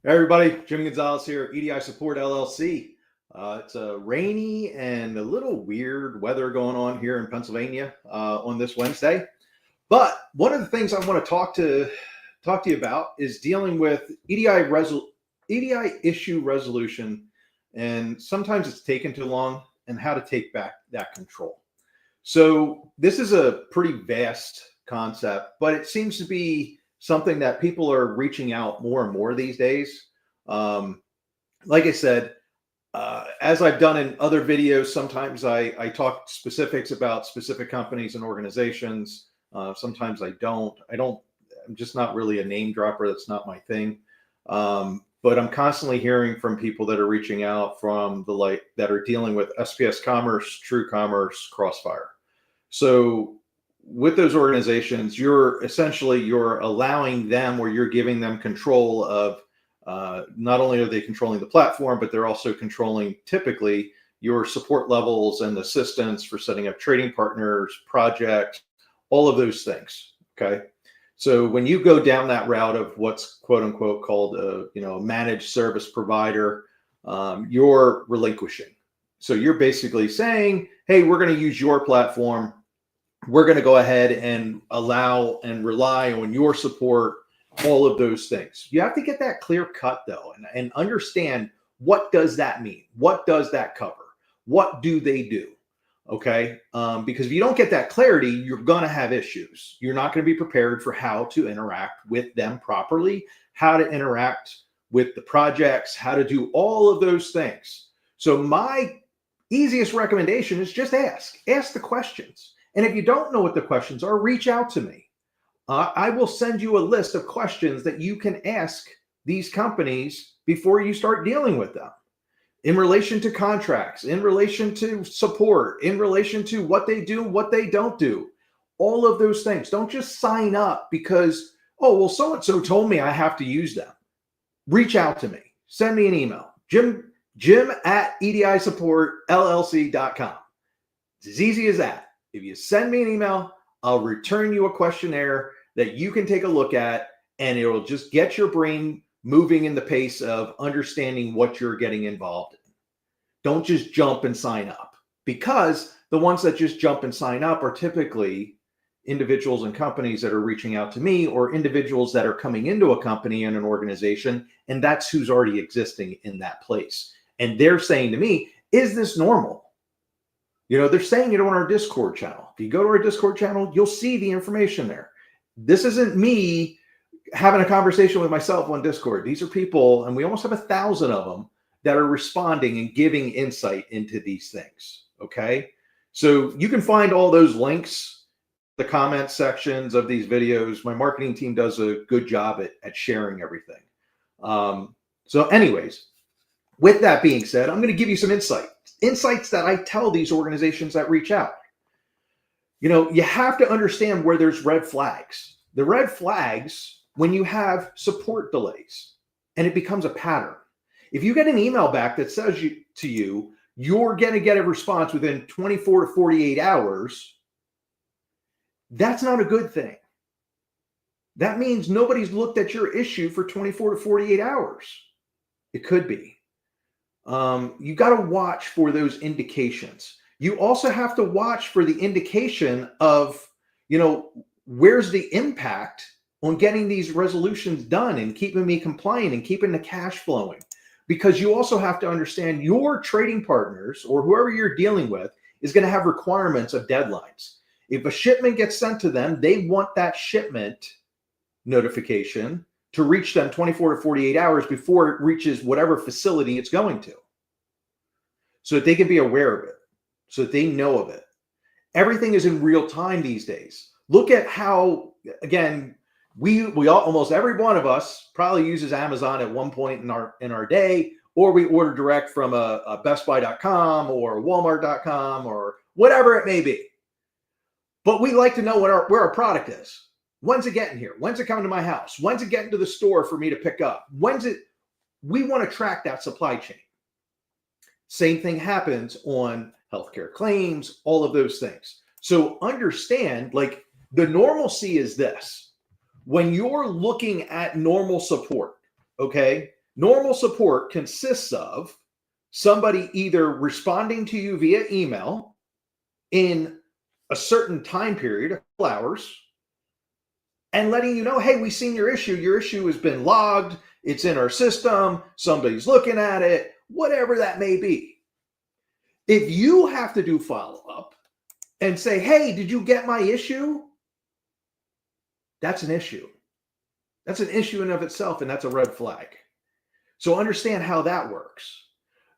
Hey everybody, Jimmy Gonzalez here, EDI Support LLC. It's a rainy and a little weird weather going on here in Pennsylvania on this Wednesday. But one of the things I want to talk to you about is dealing with EDI issue resolution, and sometimes it's taken too long, and how to take back that control. So this is a pretty vast concept, but it seems to be something that people are reaching out more and more these days. Like I said, as I've done in other videos, sometimes I talk specifics about specific companies and organizations. Sometimes I don't. I'm just not really a name dropper. That's not my thing. But I'm constantly hearing from people that are reaching out from that are dealing with SPS Commerce, True Commerce, Crossfire. So with those organizations, you're allowing them, or you're giving them control of, not only are they controlling the platform, but they're also controlling typically your support levels and assistance for setting up trading partners, projects, all of those things. Okay. So when you go down that route of what's quote unquote called a managed service provider, you're relinquishing. So you're basically saying, hey, we're going to use your platform. We're going to go ahead and allow and rely on your support, all of those things. You have to get that clear cut though, and understand, what does that mean? What does that cover? What do they do? Okay. Because if you don't get that clarity, you're going to have issues. You're not going to be prepared for how to interact with them properly, how to interact with the projects, how to do all of those things. So my easiest recommendation is just ask the questions. And if you don't know what the questions are, reach out to me. I will send you a list of questions that you can ask these companies before you start dealing with them, in relation to contracts, in relation to support, in relation to what they do, what they don't do, all of those things. Don't just sign up because, oh, well, so-and-so told me I have to use them. Reach out to me. Send me an email. Jim@edisupportllc.com. It's as easy as that. If you send me an email, I'll return you a questionnaire that you can take a look at, and it'll just get your brain moving in the pace of understanding what you're getting involved in. Don't just jump and sign up, because the ones that just jump and sign up are typically individuals and companies that are reaching out to me, or individuals that are coming into a company and an organization, and that's who's already existing in that place. And they're saying to me, is this normal? They're saying it on our Discord channel. If you go to our Discord channel, you'll see the information there. This isn't me having a conversation with myself on Discord. These are people, and we almost have 1,000 of them, that are responding and giving insight into these things. Okay. So you can find all those links, the comment sections of these videos. My marketing team does a good job at sharing everything. So anyways, with that being said, I'm going to give you some insights that I tell these organizations that reach out. You have to understand where there's red flags. The red flags, when you have support delays and it becomes a pattern. If you get an email back that says you're going to get a response within 24 to 48 hours, that's not a good thing. That means nobody's looked at your issue for 24 to 48 hours. It could be. You got to watch for those indications. You also have to watch for the indication of, where's the impact on getting these resolutions done and keeping me compliant and keeping the cash flowing. Because you also have to understand your trading partners, or whoever you're dealing with, is going to have requirements of deadlines. If a shipment gets sent to them, they want that shipment notification to reach them 24 to 48 hours before it reaches whatever facility it's going to, so that they can be aware of it, so that they know of it. Everything is in real time these days. Look at how, again, we all, almost every one of us probably uses Amazon at one point in our day, or we order direct from a bestbuy.com or walmart.com or whatever it may be. But we like to know where our product is. When's it getting here? When's it coming to my house? When's it getting to the store for me to pick up? We want to track that supply chain. Same thing happens on healthcare claims, all of those things. So understand, the normalcy is this. When you're looking at normal support, okay, Normal support consists of somebody either responding to you via email in a certain time period, a couple hours, and letting you know, hey, we've seen your issue. Your issue has been logged. It's in our system. Somebody's looking at it, whatever that may be. If you have to do follow-up and say, hey, did you get my issue? That's an issue. That's an issue in and of itself, and that's a red flag. So understand how that works.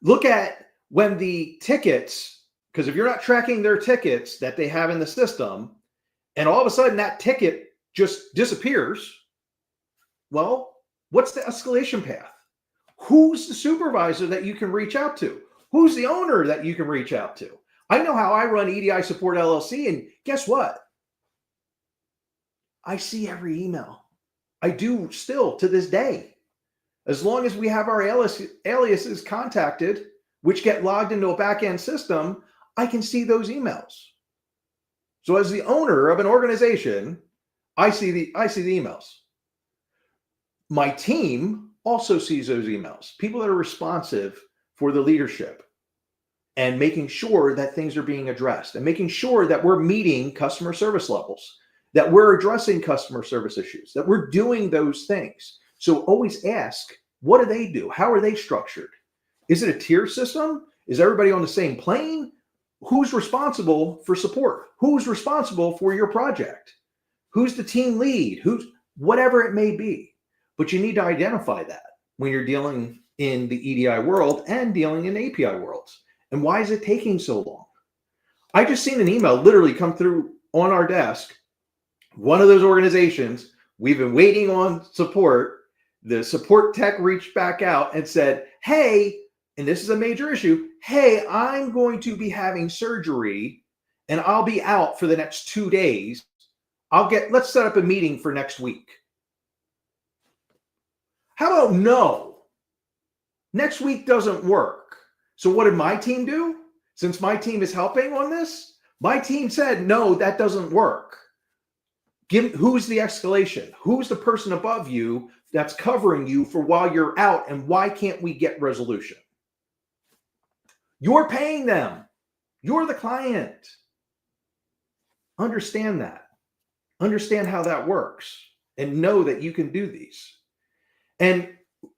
Look at when the tickets, because if you're not tracking their tickets that they have in the system, and all of a sudden that ticket just disappears, well, what's the escalation path? Who's the supervisor that you can reach out to? Who's the owner that you can reach out to? I know how I run EDI Support LLC, and guess what? I see every email. I do still to this day. As long as we have our aliases contacted, which get logged into a back-end system, I can see those emails. So as the owner of an organization, I see the emails. My team also sees those emails. People that are responsive for the leadership and making sure that things are being addressed and making sure that we're meeting customer service levels, that we're addressing customer service issues, that we're doing those things. So always ask, what do they do? How are they structured? Is it a tier system? Is everybody on the same plane? Who's responsible for support? Who's responsible for your project? Who's the team lead? Whatever it may be. But you need to identify that when you're dealing in the EDI world and dealing in API worlds. And why is it taking so long? I just seen an email literally come through on our desk. One of those organizations, we've been waiting on support. The support tech reached back out and said, hey, and this is a major issue, hey, I'm going to be having surgery and I'll be out for the next 2 days. Let's set up a meeting for next week. How about no? Next week doesn't work. So what did my team do? Since my team is helping on this, my team said, no, that doesn't work. Who's the escalation? Who's the person above you that's covering you for while you're out, and why can't we get resolution? You're paying them. You're the client. Understand that. Understand how that works and know that you can do these. And,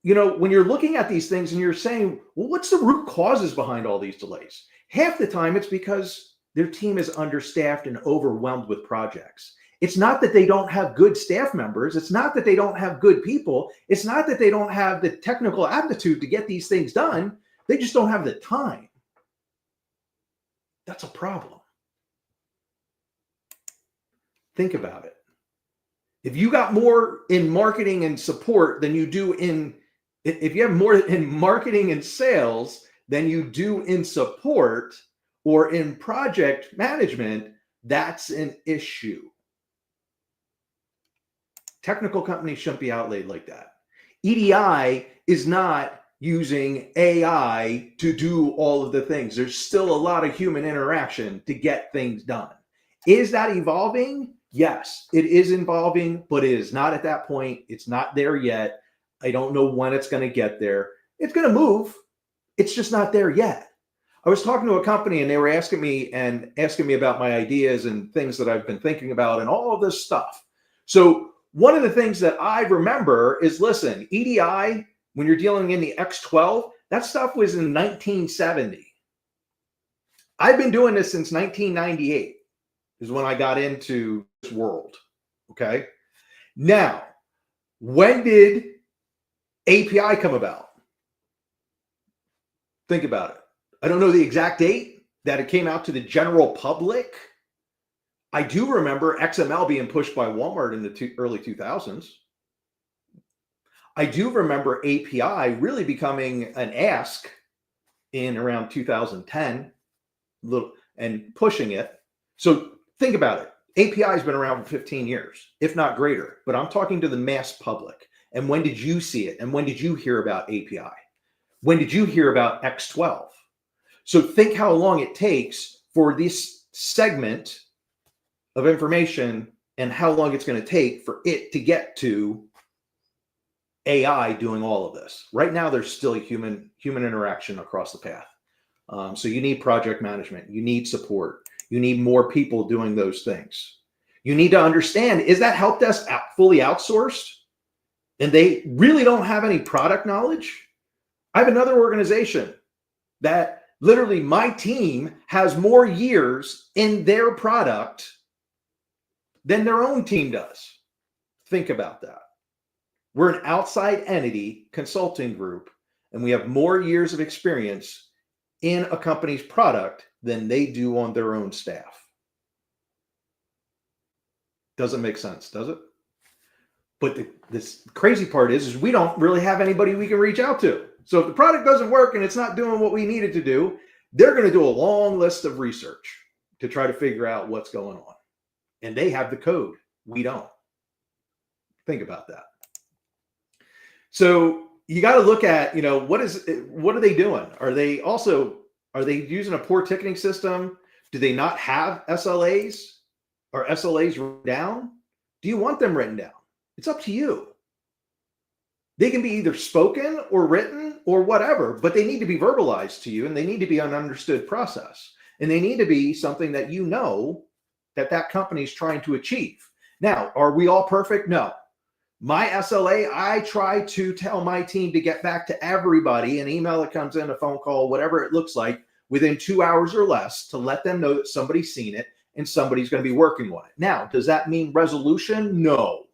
when you're looking at these things and you're saying, well, what's the root causes behind all these delays? Half the time it's because their team is understaffed and overwhelmed with projects. It's not that they don't have good staff members. It's not that they don't have good people. It's not that they don't have the technical aptitude to get these things done. They just don't have the time. That's a problem. Think about it. If you got more in marketing and support than you do if you have more in marketing and sales than you do in support or in project management, that's an issue. Technical companies shouldn't be outlaid like that. EDI is not using AI to do all of the things. There's still a lot of human interaction to get things done. Is that evolving? Yes, it is evolving, but it is not at that point. It's not there yet. I don't know when it's going to get there. It's going to move. It's just not there yet. I was talking to a company and they were asking me about my ideas and things that I've been thinking about and all of this stuff. So one of the things that I remember is, listen, EDI, when you're dealing in the X12, that stuff was in 1970. I've been doing this since 1998 is when I got into this world. Okay. Now, when did API come about? Think about it. I don't know the exact date that it came out to the general public. I do remember XML being pushed by Walmart in the early 2000s. I do remember API really becoming an ask in around 2010 and pushing it. So think about it. API has been around for 15 years, if not greater, but I'm talking to the mass public. And when did you see it? And when did you hear about API? When did you hear about X12? So think how long it takes for this segment of information and how long it's going to take for it to get to AI doing all of this. Right now, there's still a human interaction across the path. So you need project management, you need support, you need more people doing those things. You need to understand, is that help desk fully outsourced and they really don't have any product knowledge? I have another organization that literally my team has more years in their product than their own team does. Think about that. We're an outside entity consulting group, and we have more years of experience in a company's product than they do on their own staff. Doesn't make sense, does it? But this crazy part is we don't really have anybody we can reach out to. So if the product doesn't work and it's not doing what we need it to do, they're going to do a long list of research to try to figure out what's going on. And they have the code. We don't. Think about that. So you got to look at, what are they doing? Are they using a poor ticketing system? Do they not have SLAs? Are SLAs written down? Do you want them written down? It's up to you. They can be either spoken or written or whatever, but they need to be verbalized to you, and they need to be an understood process. And they need to be something that that company is trying to achieve. Now, are we all perfect? No. My SLA, I try to tell my team to get back to everybody, an email that comes in, a phone call, whatever it looks like, within 2 hours or less, to let them know that somebody's seen it and somebody's going to be working on it. Now, does that mean resolution? No.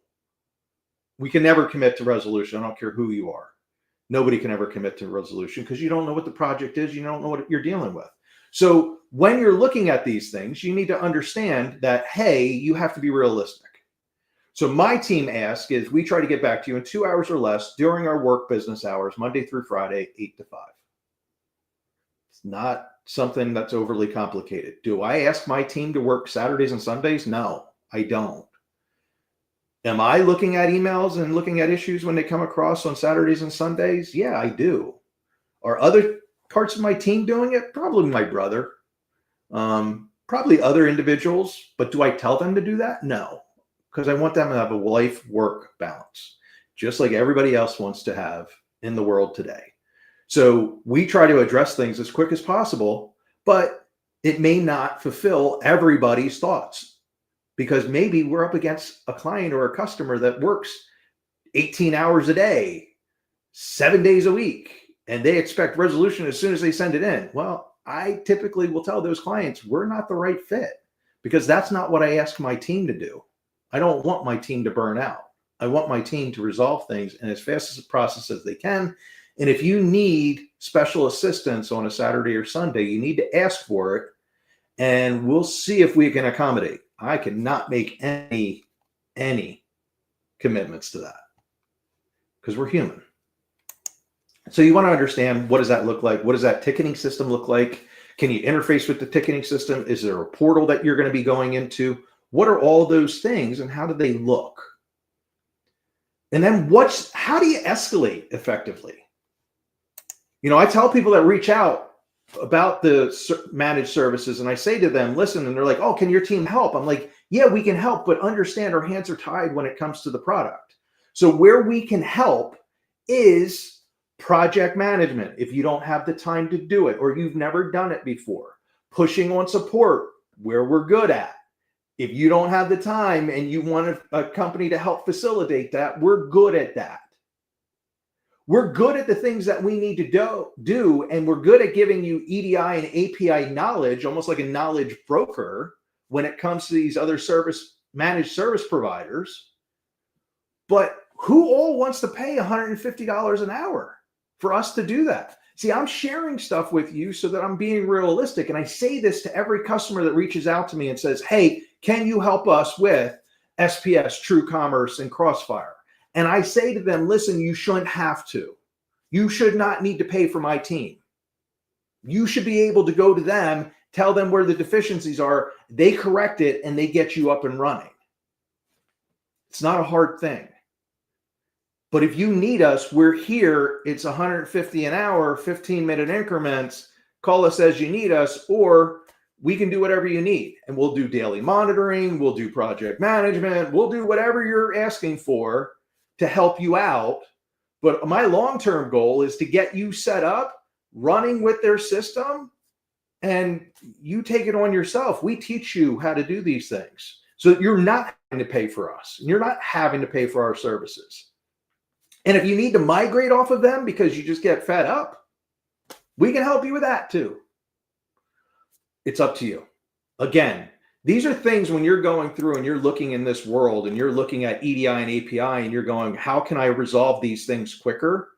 We can never commit to resolution. I don't care who you are. Nobody can ever commit to resolution because you don't know what the project is. You don't know what you're dealing with. So when you're looking at these things, you need to understand that, hey, you have to be realistic. So my team ask is we try to get back to you in 2 hours or less during our work business hours, Monday through Friday, 8 to 5. It's not something that's overly complicated. Do I ask my team to work Saturdays and Sundays? No, I don't. Am I looking at emails and looking at issues when they come across on Saturdays and Sundays? Yeah, I do. Are other parts of my team doing it? Probably my brother. Probably other individuals. But do I tell them to do that? No, because I want them to have a life-work balance, just like everybody else wants to have in the world today. So we try to address things as quick as possible, but it may not fulfill everybody's thoughts. Because maybe we're up against a client or a customer that works 18 hours a day, 7 days a week, and they expect resolution as soon as they send it in. Well, I typically will tell those clients we're not the right fit because that's not what I ask my team to do. I don't want my team to burn out. I want my team to resolve things in as fast as a process as they can. And if you need special assistance on a Saturday or Sunday, you need to ask for it, and we'll see if we can accommodate. I cannot make any commitments to that because we're human. So you want to understand, what does that look like? What does that ticketing system look like? Can you interface with the ticketing system? Is there a portal that you're going to be going into? What are all those things and how do they look? And then how do you escalate effectively? I tell people that reach out about the managed services, and I say to them, listen, and they're like, oh, can your team help? I'm like, yeah, we can help, but understand our hands are tied when it comes to the product. So where we can help is project management. If you don't have the time to do it, or you've never done it before, pushing on support where we're good at. If you don't have the time and you want a company to help facilitate that, we're good at that. We're good at the things that we need to do, and we're good at giving you EDI and API knowledge, almost like a knowledge broker when it comes to these other managed service providers. But who all wants to pay $150 an hour for us to do that? See, I'm sharing stuff with you so that I'm being realistic. And I say this to every customer that reaches out to me and says, hey, can you help us with SPS, True Commerce, and Crossfire? And I say to them, listen, you shouldn't have to. You should not need to pay for my team. You should be able to go to them, tell them where the deficiencies are, they correct it, and they get you up and running. It's not a hard thing. But if you need us, we're here. It's $150 an hour, 15-minute increments. Call us as you need us, or we can do whatever you need. And we'll do daily monitoring. We'll do project management. We'll do whatever you're asking for to help you out, But my long-term goal is to get you set up, running with their system, and you take it on yourself. We teach you how to do these things so that you're not having to pay for us. And you're not having to pay for our services. And if you need to migrate off of them because you just get fed up, we can help you with that too. It's up to you. Again, these are things when you're going through and you're looking in this world and you're looking at EDI and API and you're going, how can I resolve these things quicker?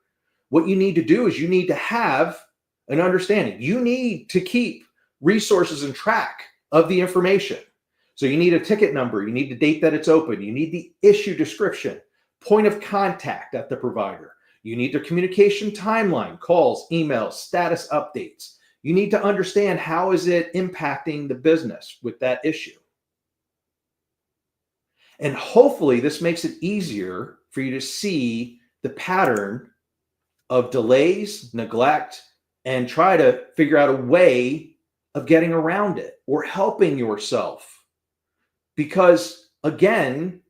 What you need to do is you need to have an understanding. You need to keep resources and track of the information. So you need a ticket number. You need the date that it's open. You need the issue description, point of contact at the provider. You need the communication timeline, calls, emails, status updates. You need to understand how is it impacting the business with that issue. And hopefully this makes it easier for you to see the pattern of delays, neglect, and try to figure out a way of getting around it or helping yourself. Because again,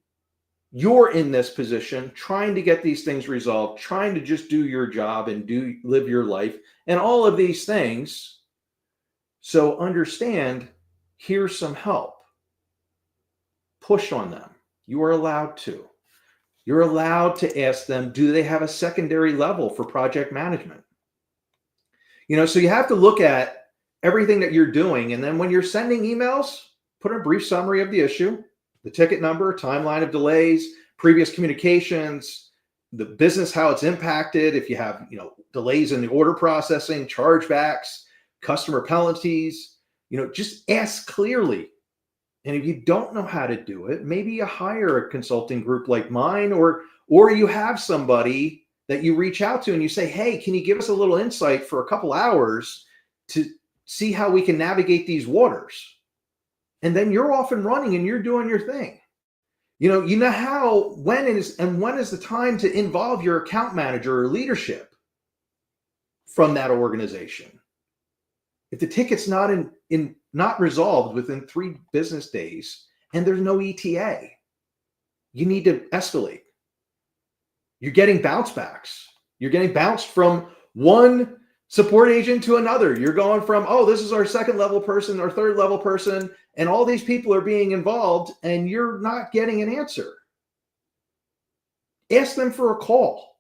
you're in this position trying to get these things resolved, trying to just do your job and live your life and all of these things. So understand, here's some help. Push on them. You are allowed to. You're allowed to ask them, do they have a secondary level for project management? So you have to look at everything that you're doing. And then when you're sending emails, put a brief summary of the issue, the ticket number, timeline of delays, previous communications, the business, how it's impacted. If you have, delays in the order processing, chargebacks, customer penalties, just ask clearly. And if you don't know how to do it, maybe you hire a consulting group like mine, or you have somebody that you reach out to and you say, hey, can you give us a little insight for a couple hours to see how we can navigate these waters? And then you're off and running and you're doing your thing. When is the time to involve your account manager or leadership from that organization? If the ticket's not resolved within 3 business days and there's no ETA, you need to escalate. You're getting bounce backs. You're getting bounced from one support agent to another. You're going from, oh, this is our 2nd level person, our 3rd level person, and all these people are being involved and you're not getting an answer. Ask them for a call.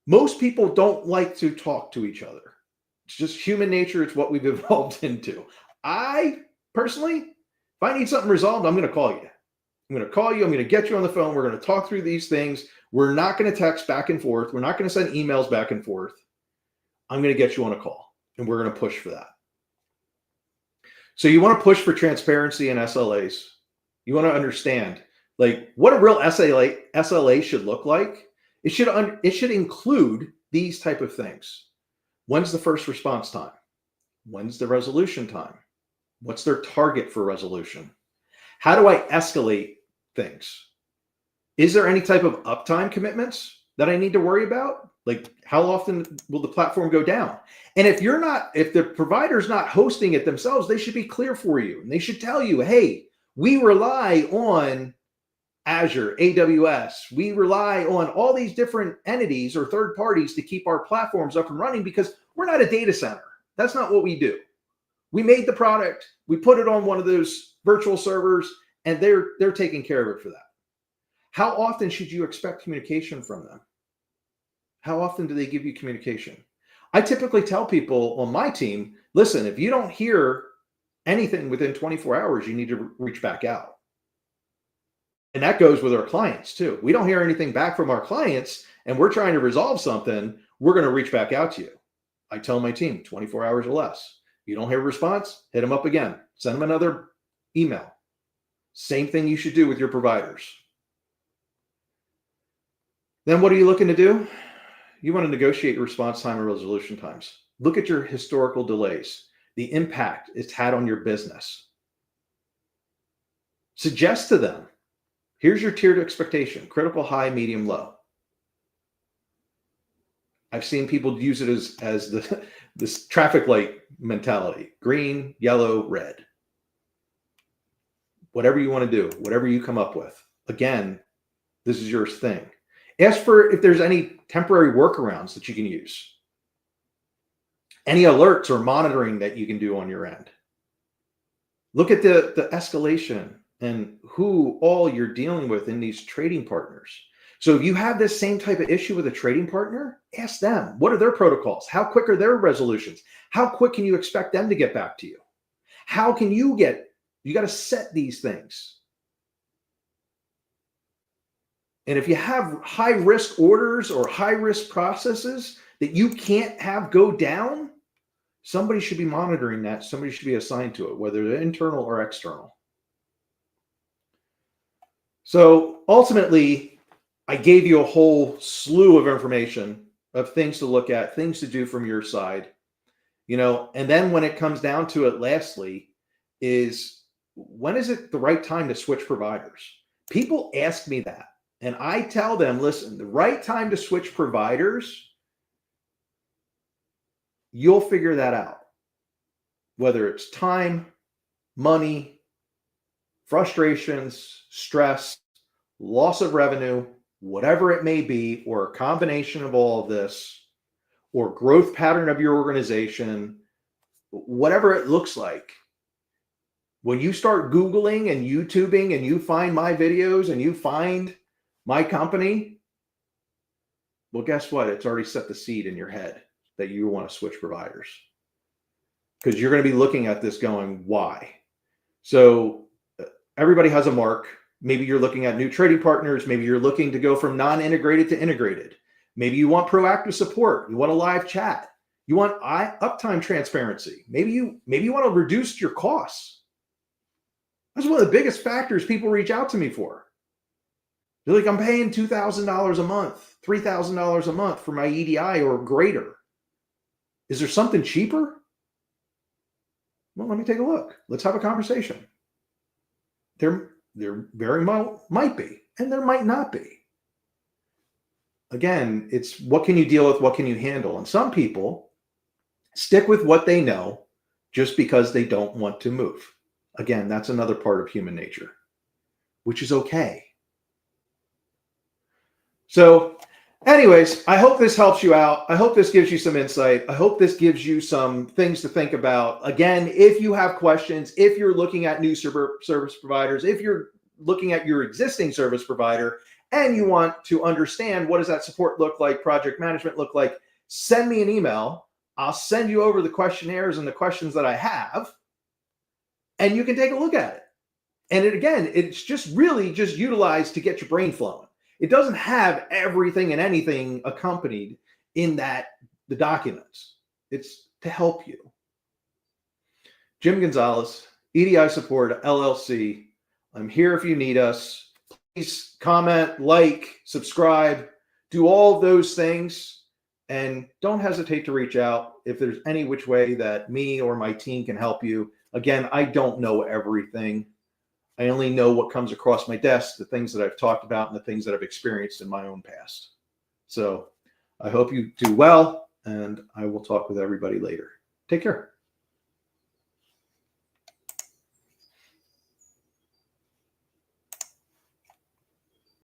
Most people don't like to talk to each other. It's just human nature. It's what we've evolved into. I personally, if I need something resolved, I'm going to call you. I'm going to call you. I'm going to get you on the phone. We're going to talk through these things. We're not going to text back and forth. We're not going to send emails back and forth. I'm going to get you on a call and we're going to push for that. So you want to push for transparency and SLAs. You want to understand what a real SLA should look like. It should include these type of things. When's the first response time? When's the resolution time? What's their target for resolution? How do I escalate things? Is there any type of uptime commitments that I need to worry about? How often will the platform go down? And if the provider's not hosting it themselves, they should be clear for you. And they should tell you, hey, we rely on Azure, AWS. We rely on all these different entities or third parties to keep our platforms up and running because we're not a data center. That's not what we do. We made the product, we put it on one of those virtual servers, and they're taking care of it for that. How often should you expect communication from them? How often do they give you communication? I typically tell people on my team, listen, if you don't hear anything within 24 hours, you need to reach back out. And that goes with our clients too. We don't hear anything back from our clients and we're trying to resolve something, we're going to reach back out to you. I tell my team 24 hours or less. You don't hear a response, hit them up again. Send them another email. Same thing you should do with your providers. Then what are you looking to do? You want to negotiate your response time and resolution times. Look at your historical delays, the impact it's had on your business. Suggest to them, here's your tiered expectation, critical, high, medium, low. I've seen people use it as this traffic light mentality, green, yellow, red. Whatever you want to do, whatever you come up with. Again, this is your thing. Ask for if there's any temporary workarounds that you can use. Any alerts or monitoring that you can do on your end. Look at the escalation and who all you're dealing with in these trading partners. So if you have this same type of issue with a trading partner, ask them, what are their protocols? How quick are their resolutions? How quick can you expect them to get back to you? How can you got to set these things. And if you have high risk orders or high risk processes that you can't have go down, somebody should be monitoring that. Somebody should be assigned to it, whether they're internal or external. So ultimately, I gave you a whole slew of information of things to look at, things to do from your side, and then when it comes down to it, lastly, is when is it the right time to switch providers? People ask me that, and I tell them, listen, the right time to switch providers, you'll figure that out. Whether it's time, money, frustrations, stress, loss of revenue, whatever it may be, or a combination of all of this, or growth pattern of your organization, whatever it looks like. When you start Googling and YouTubing and you find my videos and you find my company, well, guess what? It's already set the seed in your head that you want to switch providers. Because you're going to be looking at this going, why? So everybody has a mark. Maybe you're looking at new trading partners. Maybe you're looking to go from non-integrated to integrated. Maybe you want proactive support. You want a live chat. You want uptime transparency. Maybe you want to reduce your costs. That's one of the biggest factors people reach out to me for. They're like, I'm paying $2,000 a month, $3,000 a month for my EDI or greater. Is there something cheaper? Well, let me take a look. Let's have a conversation. There very well might be, and there might not be. Again, it's what can you deal with? What can you handle? And some people stick with what they know just because they don't want to move. Again, that's another part of human nature, which is okay. So anyways, I hope this helps you out. I hope this gives you some insight. I hope this gives you some things to think about. Again, if you have questions, if you're looking at new service providers, if you're looking at your existing service provider and you want to understand what does that support look like, project management look like, send me an email. I'll send you over the questionnaires and the questions that I have, and you can take a look at it. And it's just really just utilized to get your brain flowing. It doesn't have everything and anything accompanied in the documents. It's to help you. Jim Gonzalez, EDI Support, LLC. I'm here if you need us. Please comment, like, subscribe, do all of those things. And don't hesitate to reach out if there's any which way that me or my team can help you. Again, I don't know everything. I only know what comes across my desk, the things that I've talked about and the things that I've experienced in my own past. So I hope you do well, and I will talk with everybody later. Take care.